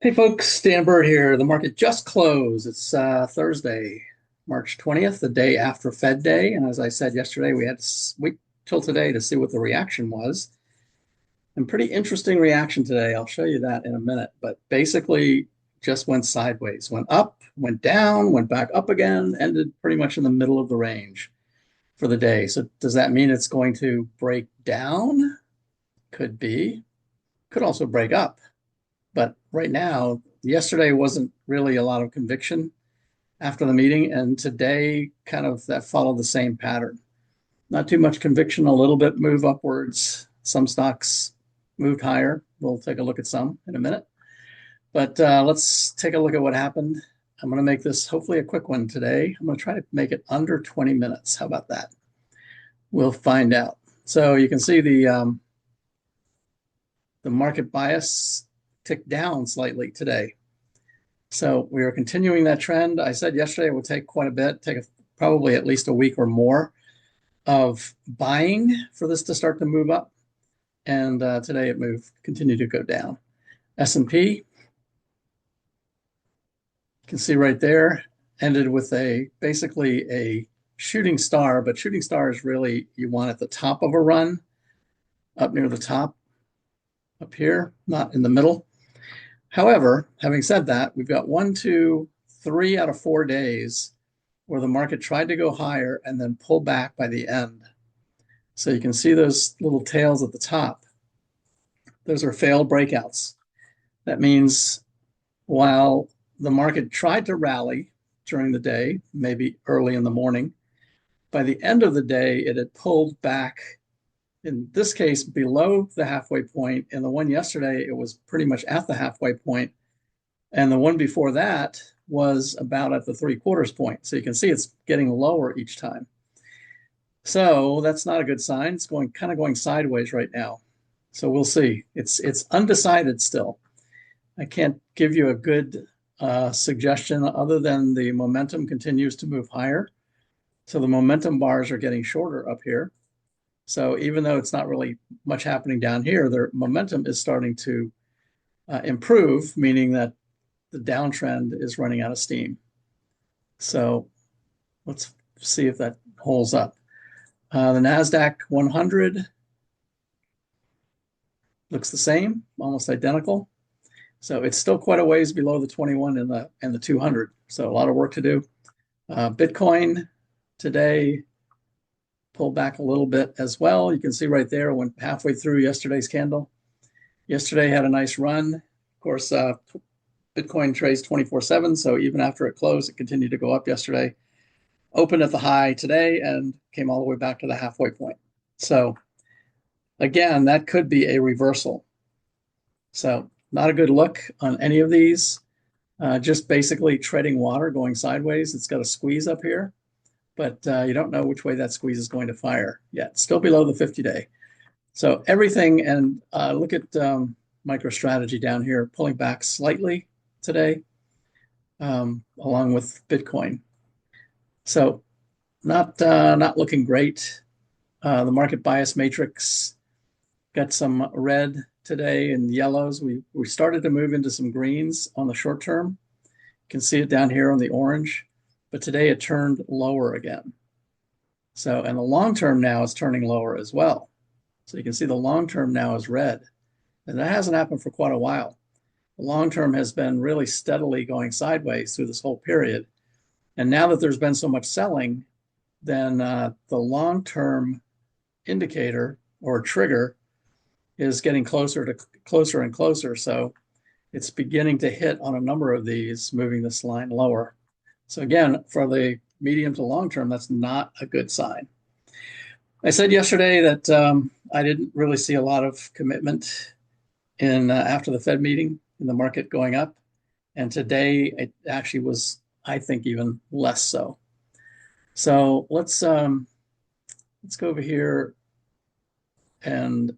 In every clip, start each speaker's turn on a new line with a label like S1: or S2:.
S1: Hey folks, Dan Bird here. The market just closed. It's Thursday, March 20th, the day after Fed Day. And as I said yesterday, we had to wait till today to see what the reaction was. And pretty interesting reaction today. I'll show you that in a minute. But basically just went sideways, went up, went down, went back up again, ended pretty much in the middle of the range for the day. So does that mean it's going to break down? Could be. Could also break up. But right now, yesterday wasn't really a lot of conviction after the meeting, and today kind of that followed the same pattern. Not too much conviction, a little bit move upwards. Some stocks moved higher. We'll take a look at some in a minute. But let's take a look at what happened. I'm going to make this hopefully a quick one today. I'm going to try to make it under 20 minutes. How about that? We'll find out. So you can see the market bias ticked down slightly today. So we are continuing that trend. I said yesterday it would take quite a bit, probably at least a week or more of buying for this to start to move up. And today it continued to go down. S&P, you can see right there, ended with basically a shooting star, but shooting star is really, you want at the top of a run, up near the top, up here, not in the middle. However, having said that, we've got 1, 2, 3 out of 4 days where the market tried to go higher and then pull back by the end. So you can see those little tails at the top. Those are failed breakouts. That means while the market tried to rally during the day, maybe early in the morning, by the end of the day, it had pulled back, in this case, below the halfway point. And the one yesterday, it was pretty much at the halfway point. And the one before that was about at the 3/4 point. So you can see it's getting lower each time. So that's not a good sign. It's kind of going sideways right now. So we'll see. It's undecided still. I can't give you a good suggestion other than the momentum continues to move higher. So the momentum bars are getting shorter up here. So even though it's not really much happening down here, their momentum is starting to improve, meaning that the downtrend is running out of steam. So let's see if that holds up. The NASDAQ 100 looks the same, almost identical. So it's still quite a ways below the 21 and the 200. So a lot of work to do. Bitcoin today pull back a little bit as well. You can see right there, went halfway through yesterday's candle. Yesterday had a nice run. Of course, Bitcoin trades 24/7, so even after it closed, it continued to go up yesterday. Opened at the high today and came all the way back to the halfway point. So again, that could be a reversal. So not a good look on any of these. Just basically treading water, going sideways. It's got a squeeze up here, but you don't know which way that squeeze is going to fire yet. Still below the 50-day. So everything, and look at MicroStrategy down here, pulling back slightly today, along with Bitcoin. So not looking great. The market bias matrix got some red today and yellows. We started to move into some greens on the short term. You can see it down here on the orange. But today it turned lower again. So, and the long term now is turning lower as well. So you can see the long term now is red. And that hasn't happened for quite a while. The long term has been really steadily going sideways through this whole period. And now that there's been so much selling, then the long term indicator or trigger is getting closer and closer. So it's beginning to hit on a number of these, moving this line lower. So again, for the medium to long term, that's not a good sign. I said yesterday that I didn't really see a lot of commitment in after the Fed meeting in the market going up. And today it actually was, I think, even less so. So let's go over here and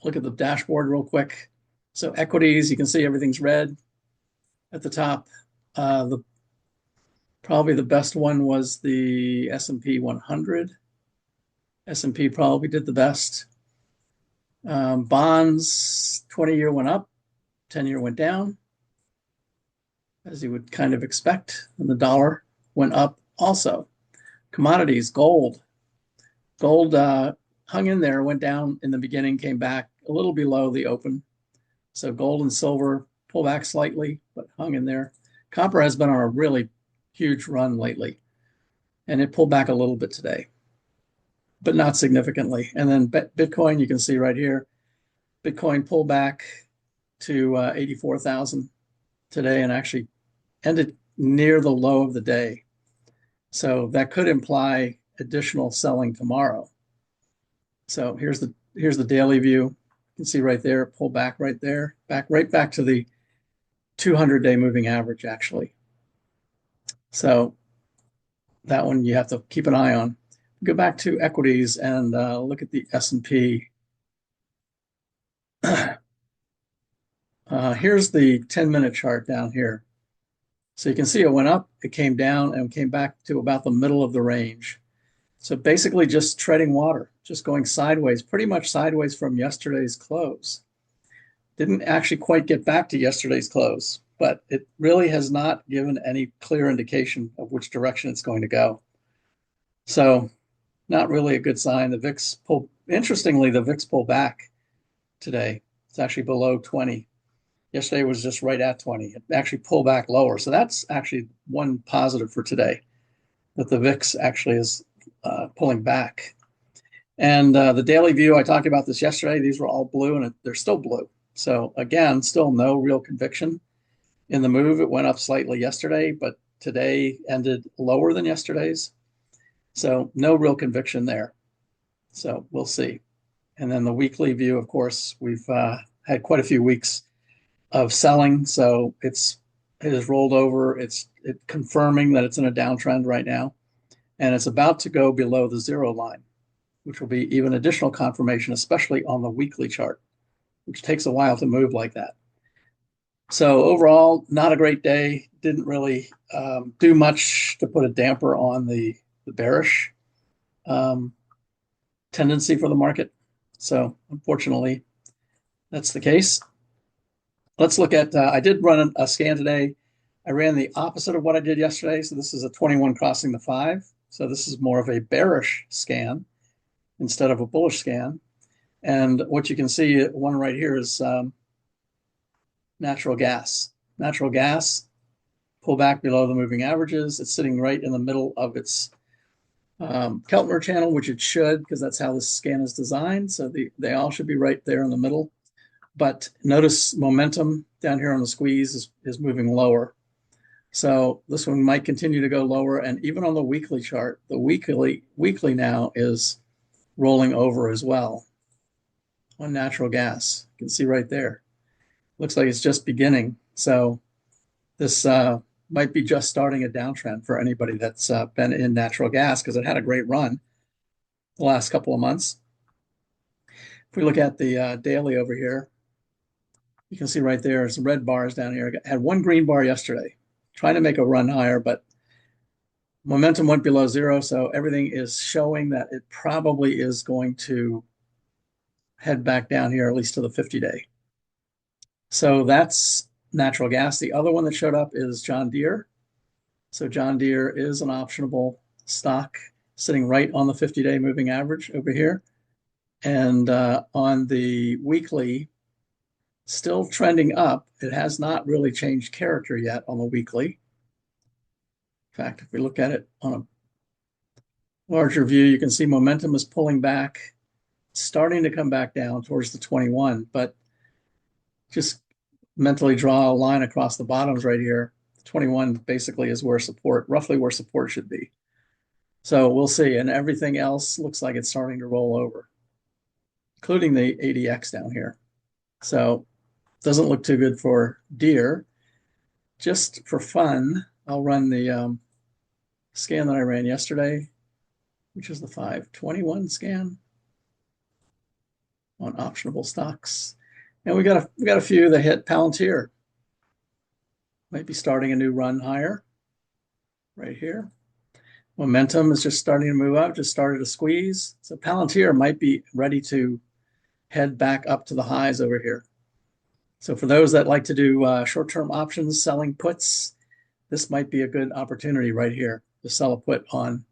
S1: look at the dashboard real quick. So equities, you can see everything's red at the top. Probably the best one was the S&P 100. S&P probably did the best. Bonds, 20-year went up, 10-year went down. as you would kind of expect. And the dollar went up also. Commodities, gold. Gold hung in there, went down in the beginning, came back a little below the open. So gold and silver pull back slightly, but hung in there. Copper has been on a really huge run lately, and it pulled back a little bit today, but not significantly. And then Bitcoin, you can see right here, Bitcoin pulled back to 84,000 today and actually ended near the low of the day. So that could imply additional selling tomorrow. So here's the daily view. You can see right there, pull back right there, right back to the 200-day moving average, actually. So that one you have to keep an eye on. Go back to equities and look at the S&P. Here's the 10-minute chart down here. So you can see it went up, it came down, and came back to about the middle of the range. So basically just treading water, just going sideways, pretty much sideways from yesterday's close. Didn't actually quite get back to yesterday's close, but it really has not given any clear indication of which direction it's going to go. So not really a good sign. The VIX pulled, interestingly, the VIX pulled back today. It's actually below 20. Yesterday was just right at 20. It actually pulled back lower. So that's actually one positive for today, that the VIX actually is pulling back. And the daily view, I talked about this yesterday. These were all blue, and they're still blue. So again, still no real conviction in the move. It went up slightly yesterday, but today ended lower than yesterday's. So no real conviction there. So we'll see. And then the weekly view, of course, we've had quite a few weeks of selling. So it has rolled over. It's confirming that it's in a downtrend right now. And it's about to go below the zero line, which will be even additional confirmation, especially on the weekly chart, which takes a while to move like that. So overall, not a great day. Didn't really do much to put a damper on the bearish tendency for the market. So unfortunately, that's the case. Let's look at, I did run a scan today. I ran the opposite of what I did yesterday. So this is a 21 crossing the 5. So this is more of a bearish scan instead of a bullish scan. And what you can see, one right here is natural gas. Natural gas pull back below the moving averages. It's sitting right in the middle of its Keltner channel, which it should, because that's how this scan is designed. So they all should be right there in the middle. But notice momentum down here on the squeeze is moving lower. So this one might continue to go lower. And even on the weekly chart, the weekly now is rolling over as well on natural gas. You can see right there. Looks like it's just beginning. So this might be just starting a downtrend for anybody that's been in natural gas, because it had a great run the last couple of months. If we look at the daily over here, you can see right there, some red bars down here. I had one green bar yesterday, trying to make a run higher, but momentum went below zero. So everything is showing that it probably is going to head back down here, at least to the 50-day. So that's natural gas. The other one that showed up is John Deere. So John Deere is an optionable stock sitting right on the 50-day moving average over here. And on the weekly, still trending up. It has not really changed character yet on the weekly. In fact, if we look at it on a larger view, you can see momentum is pulling back, starting to come back down towards the 21, but just mentally draw a line across the bottoms right here. The 21 basically is where support, roughly where support should be. So we'll see. And everything else looks like it's starting to roll over, including the ADX down here. So doesn't look too good for Deere. Just for fun, I'll run the scan that I ran yesterday, which is the 521 scan on optionable stocks. And we got a few that hit. Palantir might be starting a new run higher right here. Momentum is just starting to move up, just started to squeeze. So Palantir might be ready to head back up to the highs over here. So for those that like to do short-term options, selling puts, this might be a good opportunity right here to sell a put on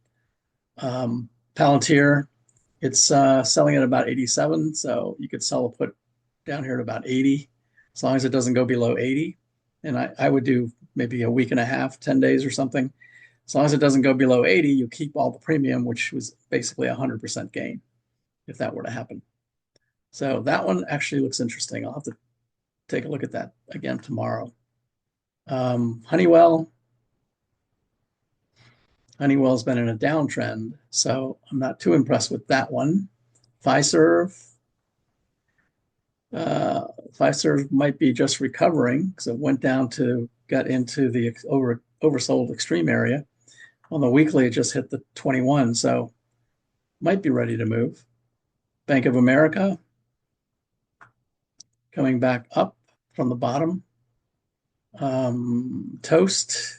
S1: Palantir. It's selling at about 87, so you could sell a put down here at about 80, as long as it doesn't go below 80. And I would do maybe a week and a half, 10 days or something. As long as it doesn't go below 80, you keep all the premium, which was basically 100% gain if that were to happen. So that one actually looks interesting. I'll have to take a look at that again tomorrow. Honeywell's been in a downtrend, so I'm not too impressed with that one. Fiserv might be just recovering because it went down to got into the oversold extreme area. On the weekly, it just hit the 21, so might be ready to move. Bank of America coming back up from the bottom. Toast.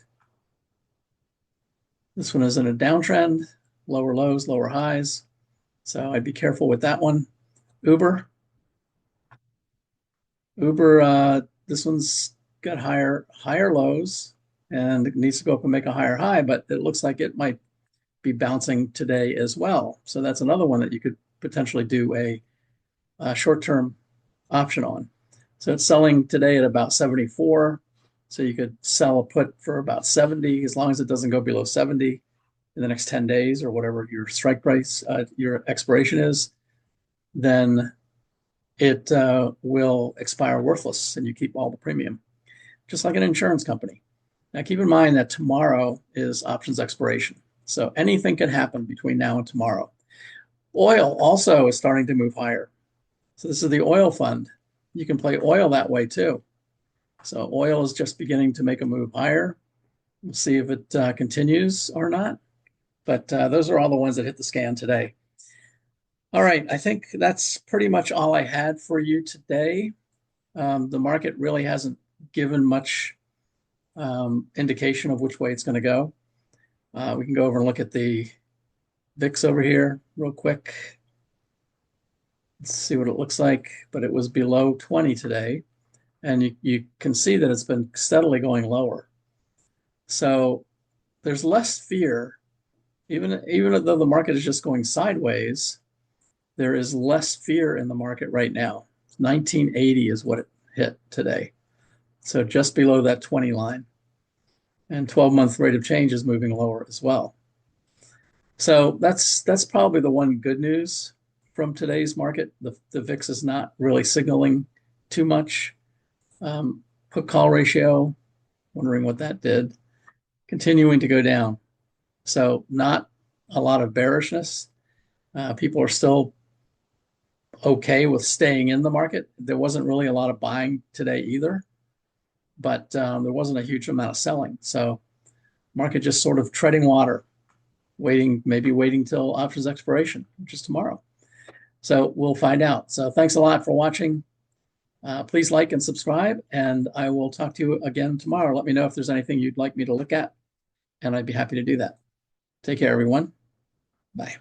S1: This one is in a downtrend, lower lows, lower highs. So I'd be careful with that one. Uber, this one's got higher lows and it needs to go up and make a higher high, but it looks like it might be bouncing today as well. So that's another one that you could potentially do a short-term option on. So it's selling today at about 74. So you could sell a put for about 70, as long as it doesn't go below 70 in the next 10 days or whatever your strike price, your expiration is, then it will expire worthless and you keep all the premium, just like an insurance company. Now keep in mind that tomorrow is options expiration. So anything can happen between now and tomorrow. Oil also is starting to move higher. So this is the oil fund. You can play oil that way too. So oil is just beginning to make a move higher. We'll see if it continues or not. But those are all the ones that hit the scan today. All right, I think that's pretty much all I had for you today. The market really hasn't given much indication of which way it's going to go. We can go over and look at the VIX over here real quick. Let's see what it looks like, but it was below 20 today. And you can see that it's been steadily going lower. So there's less fear, even though the market is just going sideways, there is less fear in the market right now. 1980 is what it hit today. So just below that 20 line. And 12-month rate of change is moving lower as well. So that's probably the one good news from today's market. The VIX is not really signaling too much. Put call ratio, wondering what that did, continuing to go down. So not a lot of bearishness. People are still okay with staying in the market. There wasn't really a lot of buying today either, but there wasn't a huge amount of selling. So market just sort of treading water, maybe waiting till options expiration, which is tomorrow. So we'll find out. So thanks a lot for watching. Please like and subscribe, and I will talk to you again tomorrow. Let me know if there's anything you'd like me to look at, and I'd be happy to do that. Take care, everyone. Bye.